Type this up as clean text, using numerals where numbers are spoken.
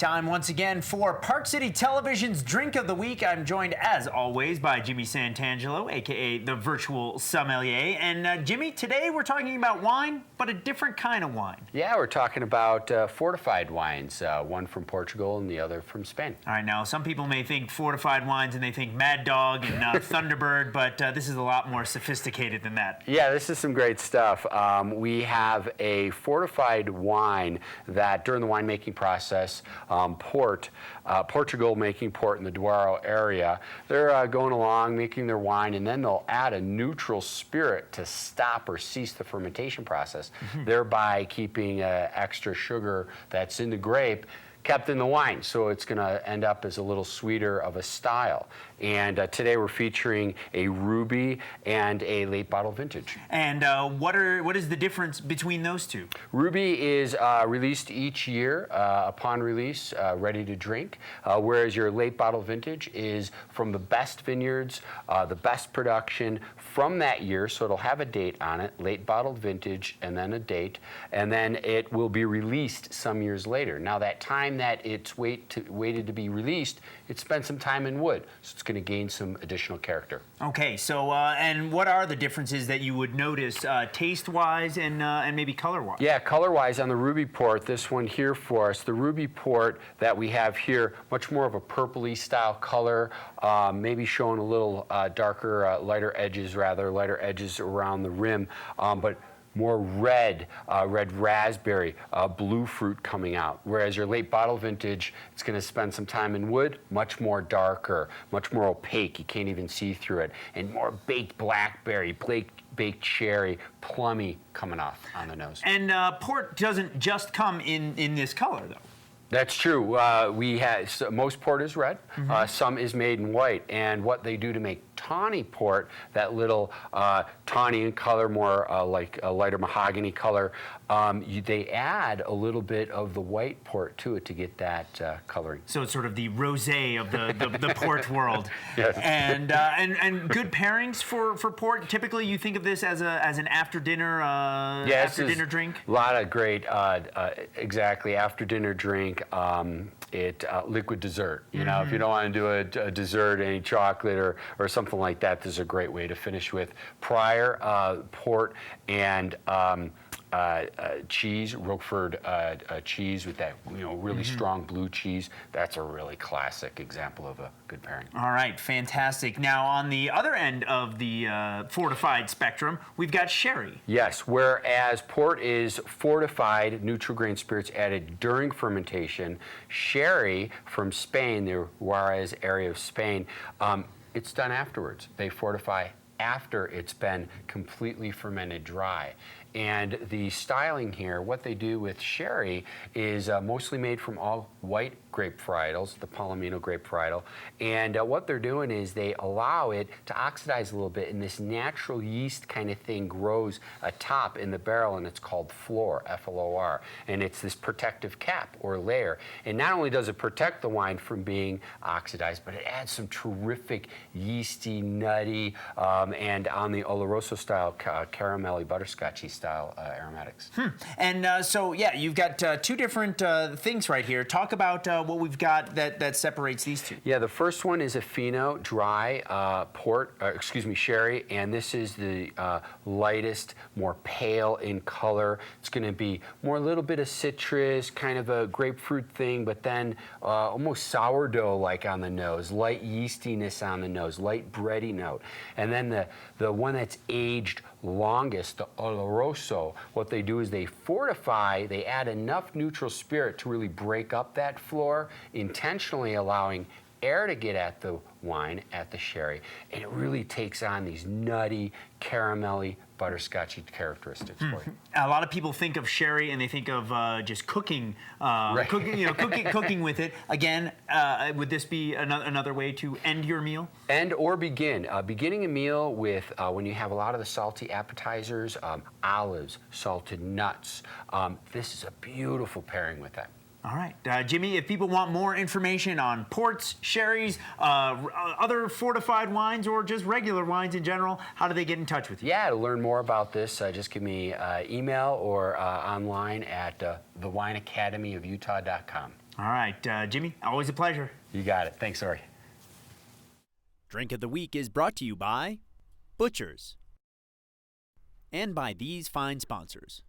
Time once again for Park City Television's Drink of the Week. I'm joined, as always, by Jimmy Santangelo, a.k.a. the Virtual Sommelier. And Jimmy, today we're talking about wine, but a different kind of wine. Yeah, we're talking about fortified wines, one from Portugal and the other from Spain. All right, now some people may think fortified wines and they think Mad Dog and Thunderbird, but this is a lot more sophisticated than that. Yeah, this is some great stuff. We have a fortified wine that during the winemaking process, Portugal making port in the Douro area, they're going along making their wine, and then they'll add a neutral spirit to stop or cease the fermentation process, thereby keeping extra sugar that's in the grape kept in the wine, so it's going to end up as a little sweeter of a style. And today we're featuring a ruby and a late bottle vintage. And what is the difference between those two? Ruby is released each year upon release, ready to drink, whereas your late bottle vintage is from the best vineyards, the best production from that year, so it'll have a date on it, late bottled vintage, and then a date, and then it will be released some years later. Now that time that it's waited to be released, it spent some time in wood, so it's going to gain some additional character. Okay, so and what are the differences that you would notice taste-wise and maybe color-wise? Yeah, color-wise on the Ruby Port, this one here for us, the Ruby Port that we have here, much more of a purpley style color, maybe showing a little darker, lighter edges around the rim, but more red, red raspberry, blue fruit coming out. Whereas your late bottle vintage, it's going to spend some time in wood, much more darker, much more opaque. You can't even see through it. And more baked blackberry, baked cherry, plummy coming off on the nose. And port doesn't just come in this color, though. That's true. Most port is red. Some is made in white. And what they do to make Tawny Port, that little tawny in color, more like a lighter mahogany color, they add a little bit of the white port to it to get that coloring. So it's sort of the rosé of the port world. Yes. And good pairings for port. Typically, you think of this as an after dinner drink. A lot of great, exactly, after dinner drink. Liquid dessert. You know, if you don't want to do a dessert, any chocolate or something like that, this is a great way to finish with. Prior port and cheese, Roquefort cheese with that really strong blue cheese. That's a really classic example of a good pairing. All right, fantastic. Now on the other end of the fortified spectrum, we've got sherry. Yes, whereas port is fortified, neutral grain spirits added during fermentation. Sherry from Spain, the Juarez area of Spain, it's done afterwards. They fortify after it's been completely fermented dry. And the styling here, what they do with sherry is mostly made from all white grape varietals, the Palomino grape varietal. And what they're doing is they allow it to oxidize a little bit, and this natural yeast kind of thing grows atop in the barrel, and it's called flor, F-L-O-R. And it's this protective cap or layer. And not only does it protect the wine from being oxidized, but it adds some terrific yeasty, nutty, and on the Oloroso style, caramelly, butterscotchy style aromatics. And so, yeah, you've got two different things right here. Talk about what we've got that separates these two. Yeah, the first one is a Fino dry sherry, and this is the lightest, more pale in color. It's going to be more a little bit of citrus, kind of a grapefruit thing, but then almost sourdough-like on the nose, light yeastiness on the nose, light bready note. And then the one that's aged longest, the Oloroso, what they do is they fortify, they add enough neutral spirit to really break up that flor, intentionally allowing air to get at the wine, at the sherry, and it really takes on these nutty, caramelly, butterscotchy characteristics for you. A lot of people think of sherry and they think of just cooking, cooking with it. Again, would this be another way to end your meal? End or begin. Beginning a meal with, when you have a lot of the salty appetizers, olives, salted nuts, this is a beautiful pairing with that. All right. Jimmy, if people want more information on ports, sherries, other fortified wines, or just regular wines in general, how do they get in touch with you? Yeah, to learn more about this, just give me email or online at thewineacademyofutah.com. All right, Jimmy, always a pleasure. You got it. Thanks, Ori. Drink of the Week is brought to you by Butchers and by these fine sponsors.